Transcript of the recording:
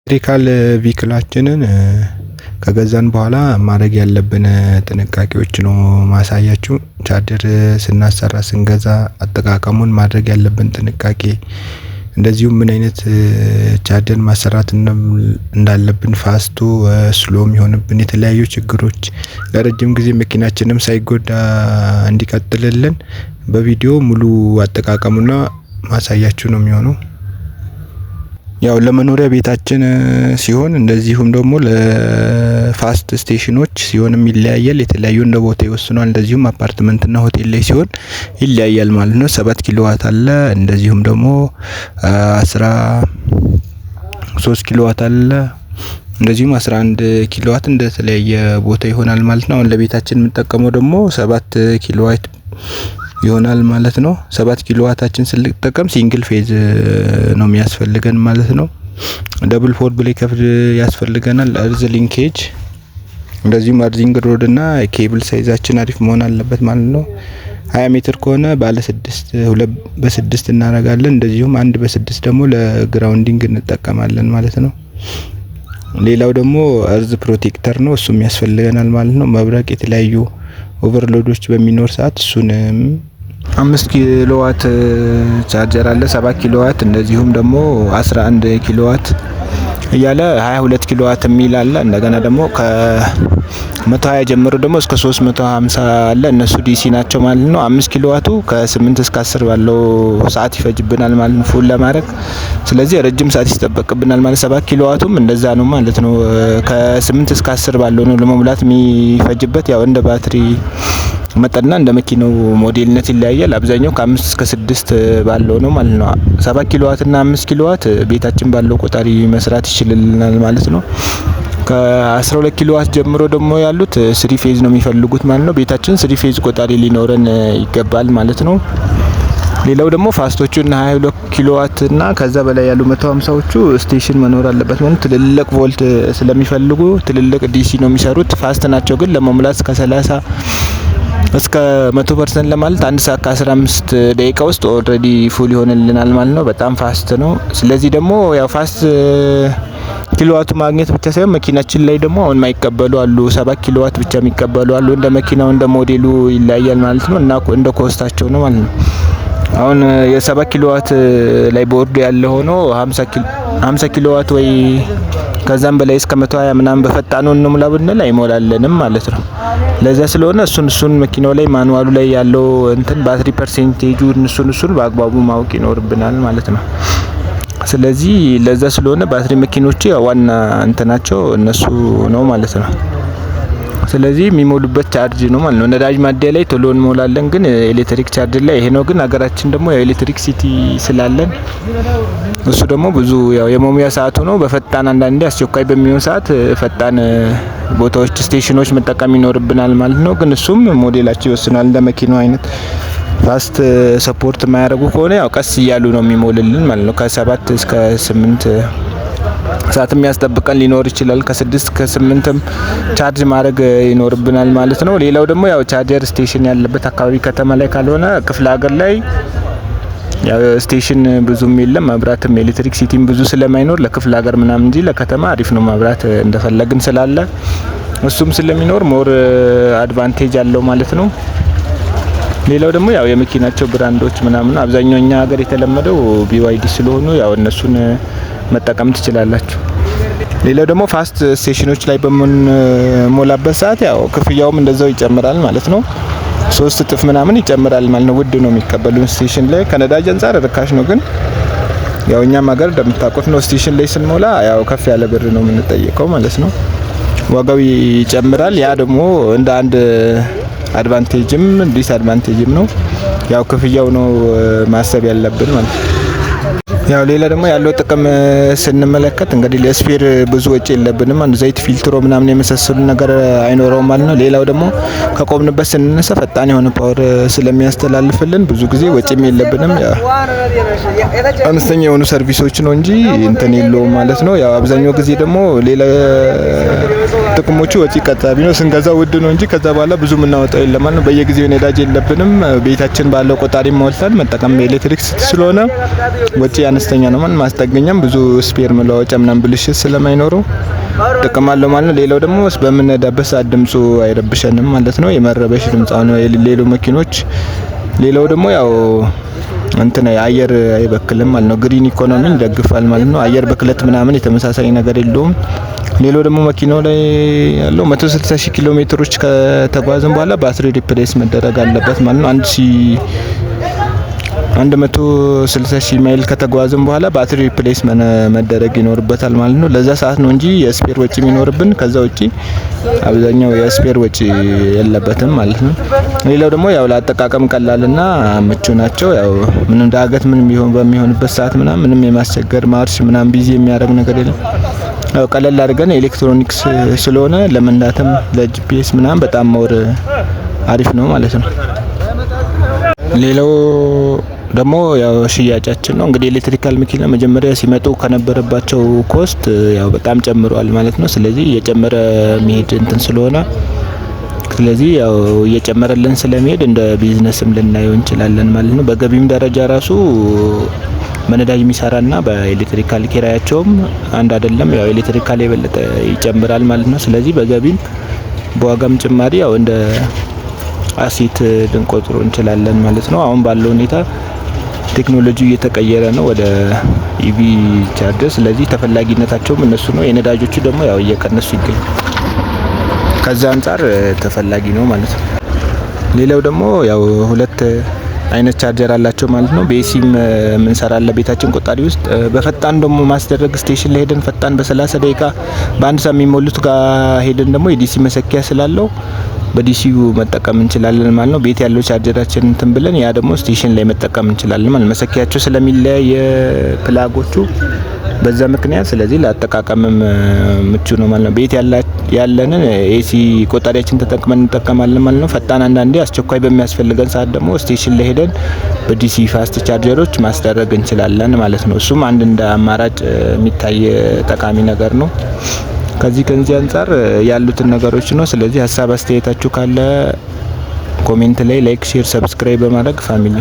ኤሌክትሪካል ቪክላችንን ከገዛን በኋላ ማድረግ ያለብን ጥንቃቄዎች ነው ማሳያችሁ። ቻርጀር ስናሰራ ስንገዛ አጠቃቀሙን ማድረግ ያለብን ጥንቃቄ፣ እንደዚሁም ምን አይነት ቻርጀር ማሰራት እንዳለብን፣ ፋስቱ ስሎም ይሆንብን የተለያዩ ችግሮች ለረጅም ጊዜ መኪናችንም ሳይጎዳ እንዲቀጥልልን በቪዲዮ ሙሉ አጠቃቀሙና ማሳያችሁ ነው የሚሆነው። ያው ለመኖሪያ ቤታችን ሲሆን እንደዚሁም ደግሞ ለፋስት ስቴሽኖች ሲሆንም ይለያያል። የተለያዩ እንደ ቦታ ይወስናል። እንደዚሁም አፓርትመንት እና ሆቴል ላይ ሲሆን ይለያያል ማለት ነው። 7 ኪሎዋት አለ፣ እንደዚሁም ደግሞ 13 ኪሎዋት አለ፣ እንደዚሁም 11 ኪሎዋት እንደተለያየ ቦታ ይሆናል ማለት ነው። አሁን ለቤታችን የምንጠቀመው ደግሞ 7 ኪሎዋት ይሆናል ማለት ነው። 7 ኪሎዋታችን ስንጠቀም ሲንግል ፌዝ ነው የሚያስፈልገን ማለት ነው። ደብል ፎር ብሬከር ያስፈልገናል። እርዝ ሊንኬጅ፣ እንደዚሁም አርዚንግ ሮድ እና ኬብል ሳይዛችን አሪፍ መሆን አለበት ማለት ነው። 20 ሜትር ከሆነ ባለ 6 2 በ6 እናደርጋለን። እንደዚሁም 1 በ6 ደግሞ ለግራውንዲንግ እንጠቀማለን ማለት ነው። ሌላው ደግሞ እርዝ ፕሮቴክተር ነው፣ እሱም ያስፈልገናል ማለት ነው። መብረቅ የተለያዩ ኦቨርሎዶች በሚኖር ሰዓት እሱን 5 ኪሎዋት ቻርጀር አለ፣ 7 ኪሎዋት እንደዚሁም ደግሞ 11 ኪሎዋት እያለ 22 ኪሎዋት የሚል አለ። እንደገና ደግሞ ከ120 ጀምሮ ደግሞ እስከ 350 አለ። እነሱ ዲሲ ናቸው ማለት ነው። 5 ኪሎዋቱ ከ8 እስከ 10 ባለው ሰዓት ይፈጅብናል ማለት ነው ፉል ለማድረግ። ስለዚህ ረጅም ሰዓት ይጠበቅብናል ማለት 7 ኪሎዋቱም እንደዛ ነው ማለት ነው። ከ8 እስከ 10 ባለው ነው ለመሙላት የሚፈጅበት። ያው እንደ ባትሪ መጠንና እንደ መኪናው ሞዴልነት ይለያያል። አብዛኛው ከ5 እስከ 6 ባለው ነው ማለት ነው። 7 ኪሎዋት እና 5 ኪሎዋት ቤታችን ባለው ቆጣሪ መስራት ይችላልናል ማለት ነው። ከ12 ኪሎዋት ጀምሮ ደግሞ ያሉት 3 ፌዝ ነው የሚፈልጉት ማለት ነው። ቤታችን 3 ፌዝ ቆጣሪ ሊኖረን ይገባል ማለት ነው። ሌላው ደግሞ ፋስቶቹ እና 22 ኪሎዋት እና ከዛ በላይ ያሉ 150ዎቹ ስቴሽን መኖር አለበት ማለት ትልልቅ ቮልት ስለሚፈልጉ ትልልቅ ዲሲ ነው የሚሰሩት። ፋስት ናቸው ግን ለመሙላት ከ30 እስከ 100% ለማለት 1 ሰዓት ከ15 ደቂቃ ውስጥ ኦልሬዲ ፉል ይሆንልናል ማለት ነው። በጣም ፋስት ነው። ስለዚህ ደግሞ ያው ፋስት ኪሎዋቱ ማግኘት ብቻ ሳይሆን መኪናችን ላይ ደግሞ አሁን ማይቀበሉ አሉ፣ 7 ኪሎዋት ብቻ የሚቀበሉ አሉ። እንደ መኪናው እንደ ሞዴሉ ይለያያል ማለት ነው እና እንደ ኮስታቸው ነው ማለት ነው። አሁን የ7 ኪሎዋት ላይ ቦርድ ያለ ሆኖ 50 ኪሎዋት ወይ ከዛም በላይ እስከ 120 ምናምን በፈጣኑ እንሙላ ብንል አይሞላልንም ማለት ነው። ለዛ ስለሆነ እሱን መኪናው ላይ ማኑዋሉ ላይ ያለው እንትን ባትሪ ፐርሰንቴጁ እሱን በአግባቡ ማወቅ ይኖርብናል ማለት ነው። ስለዚህ ለዛ ስለሆነ ባትሪ መኪኖች ዋና እንትናቸው እነሱ ነው ማለት ነው። ስለዚህ የሚሞሉበት ቻርጅ ነው ማለት ነው። ነዳጅ ማደያ ላይ ቶሎ እንሞላለን፣ ግን ኤሌክትሪክ ቻርጅ ላይ ይሄ ነው። ግን ሀገራችን ደግሞ የኤሌክትሪክ ሲቲ ስላለን እሱ ደግሞ ብዙ ያው የመሙያ ሰዓቱ ነው በፈጣን አንዳንዴ አስቸኳይ በሚሆን ሰዓት ፈጣን ቦታዎች ስቴሽኖች መጠቀም ይኖርብናል ማለት ነው። ግን እሱም ሞዴላቸው ይወስናል። እንደ መኪናው አይነት ፋስት ሰፖርት የማያደርጉ ከሆነ ያው ቀስ እያሉ ነው የሚሞልልን ማለት ነው። ከ7 እስከ 8 ሰዓት የሚያስጠብቀን ሊኖር ይችላል። ከ6 እስከ 8ም ቻርጅ ማድረግ ይኖርብናል ማለት ነው። ሌላው ደግሞ ያው ቻርጀር ስቴሽን ያለበት አካባቢ ከተማ ላይ ካልሆነ ክፍለ ሀገር ላይ ያው ስቴሽን ብዙም የለም። መብራትም ኤሌክትሪክ ሲቲም ብዙ ስለማይኖር ለክፍለ ሀገር ምናምን እንጂ ለከተማ አሪፍ ነው መብራት እንደፈለግን ስላለ እሱም ስለሚኖር ሞር አድቫንቴጅ አለው ማለት ነው። ሌላው ደግሞ ያው የመኪናቸው ብራንዶች ምናምን አብዛኛው እኛ ሀገር የተለመደው BYD ስለሆኑ ያው እነሱን መጠቀም ትችላላችሁ። ሌላው ደግሞ ፋስት ስቴሽኖች ላይ በመሞላበት ሰዓት ያው ክፍያውም እንደዛው ይጨምራል ማለት ነው። 3 እጥፍ ምናምን ይጨምራል ማለት ነው። ውድ ነው የሚቀበሉን ስቴሽን ላይ። ከነዳጅ አንፃር ርካሽ ነው፣ ግን ያው እኛም ሀገር እንደምታውቁት ነው ስቴሽን ላይ ስንሞላ ያው ከፍ ያለ ብር ነው የምንጠየቀው ማለት ነው። ዋጋው ይጨምራል። ያ ደግሞ እንደ አንድ አድቫንቴጅም ዲስአድቫንቴጅም ነው። ያው ክፍያው ነው ማሰብ ያለብን ማለት ነው። ያው ሌላ ደግሞ ያለው ጥቅም ስንመለከት እንግዲህ ለስፔር ብዙ ወጪ የለብንም። አንድ ዘይት ፊልትሮ ምናምን የመሳሰሉ ነገር አይኖረውም ማለት ነው። ሌላው ደግሞ ከቆምንበት ስንነሳ ፈጣን የሆነ ፓወር ስለሚያስተላልፍልን ብዙ ጊዜ ወጪም የለብንም። አነስተኛ የሆኑ ሰርቪሶች ነው እንጂ እንትን የለውም ማለት ነው። ያው አብዛኛው ጊዜ ደግሞ ሌላ ጥቅሞቹ ወጪ ቆጣቢ ነው። ስንገዛ ውድ ነው እንጂ ከዛ በኋላ ብዙ የምናወጣው የለም ማለት ነው። በየጊዜው ነዳጅ የለብንም። ቤታችን ባለው ቆጣሪ ሞልተን መጠቀም ኤሌክትሪክ ስለሆነ ወጪ አነስተኛ ነው ማለት ማስጠገኛም ብዙ ስፔር መለዋወጫ ምናምን ብልሽት ስለማይኖረው ጥቅም አለው ማለት ነው። ሌላው ደግሞ በምንነዳበት ሰዓት ድምፁ አይረብሸንም ማለት ነው። የመረበሽ ድምጽ አሁን የሌሎ መኪኖች ሌላው ደግሞ ያው እንትን አየር አይበክልም ማለት ነው። ግሪን ኢኮኖሚን ይደግፋል ማለት ነው። አየር ብክለት ምናምን የተመሳሳይ ነገር የለውም። ሌላው ደግሞ መኪናው ላይ ያለው 160,000 ኪሎ ሜትሮች ከተጓዝን በኋላ ባትሪ ሪፕሌስ መደረግ አለበት ማለት ነው። 160,000 ማይል ከተጓዝን በኋላ ባትሪ ሪፕሌስ መደረግ ይኖርበታል ማለት ነው። ለዛ ሰዓት ነው እንጂ የስፔር ወጪ የሚኖርብን። ከዛ ውጪ አብዛኛው የስፔር ወጪ የለበትም ማለት ነው። ሌላው ደግሞ ያው ለአጠቃቀም ቀላልና ምቹ ናቸው። ያው ምንም ዳገት ምንም በሚሆንበት ሰዓት ምንም የማስቸገር ማርሽ ምናምን ቢዚ የሚያደርግ ነገር የለም። ያው ቀለል አድርገን ኤሌክትሮኒክስ ስለሆነ ለመንዳትም ለጂፒኤስ ምናምን በጣም ሞር አሪፍ ነው ማለት ነው። ሌላው ደግሞ ያው ሽያጫችን ነው። እንግዲህ ኤሌክትሪካል መኪና መጀመሪያ ሲመጡ ከነበረባቸው ኮስት ያው በጣም ጨምሯል ማለት ነው። ስለዚህ እየጨመረ መሄድ እንትን ስለሆነ ስለዚህ ያው እየጨመረልን ስለሚሄድ እንደ ቢዝነስም ልናየው እንችላለን ማለት ነው። በገቢም ደረጃ ራሱ በነዳጅ የሚሰራና በኤሌክትሪካል ኪራያቸውም አንድ አይደለም። ያው ኤሌክትሪካል የበለጠ ይጨምራል ማለት ነው። ስለዚህ በገቢም በዋጋም ጭማሪ ያው እንደ አሴት ልንቆጥሮ እንችላለን ማለት ነው። አሁን ባለው ሁኔታ ቴክኖሎጂው እየተቀየረ ነው ወደ ኢቪ ቻርጀር። ስለዚህ ተፈላጊነታቸውም እነሱ ነው። የነዳጆቹ ደግሞ ያው እየቀነሱ ይገኛል። ከዛ አንፃር ተፈላጊ ነው ማለት ነው። ሌላው ደግሞ ያው ሁለት አይነት ቻርጀር አላቸው ማለት ነው። በኤሲም ምንሰራለ ቤታችን ቆጣሪ ውስጥ በፈጣን ደግሞ ማስደረግ ስቴሽን ላይ ሄደን ፈጣን በ30 ደቂቃ በአንድ ሰዓት የሚሞሉት ጋር ሄደን ደግሞ የዲሲ መሰኪያ ስላለው በዲሲዩ መጠቀም እንችላለን ማለት ነው። ቤት ያለው ቻርጀራችን እንትን ብለን ያ ደግሞ ስቴሽን ላይ መጠቀም እንችላለን ማለት መሰኪያቸው ስለሚለያይ የፕላጎቹ በዛ ምክንያት ስለዚህ ለአጠቃቀምም ምቹ ነው ማለት ነው። ቤት ያለንን ኤሲ ቆጣሪያችን ተጠቅመን እንጠቀማለን ማለት ነው። ፈጣን አንዳንዴ አስቸኳይ በሚያስፈልገን ሰዓት ደግሞ ስቴሽን ላይ ሄደን በዲሲ ፋስት ቻርጀሮች ማስደረግ እንችላለን ማለት ነው። እሱም አንድ እንደ አማራጭ የሚታይ ጠቃሚ ነገር ነው። ከዚህ አንፃር ያሉትን ነገሮች ነው። ስለዚህ ሀሳብ አስተያየታችሁ ካለ ኮሜንት ላይ ላይክ፣ ሼር፣ ሰብስክራይብ በማድረግ ፋሚሊ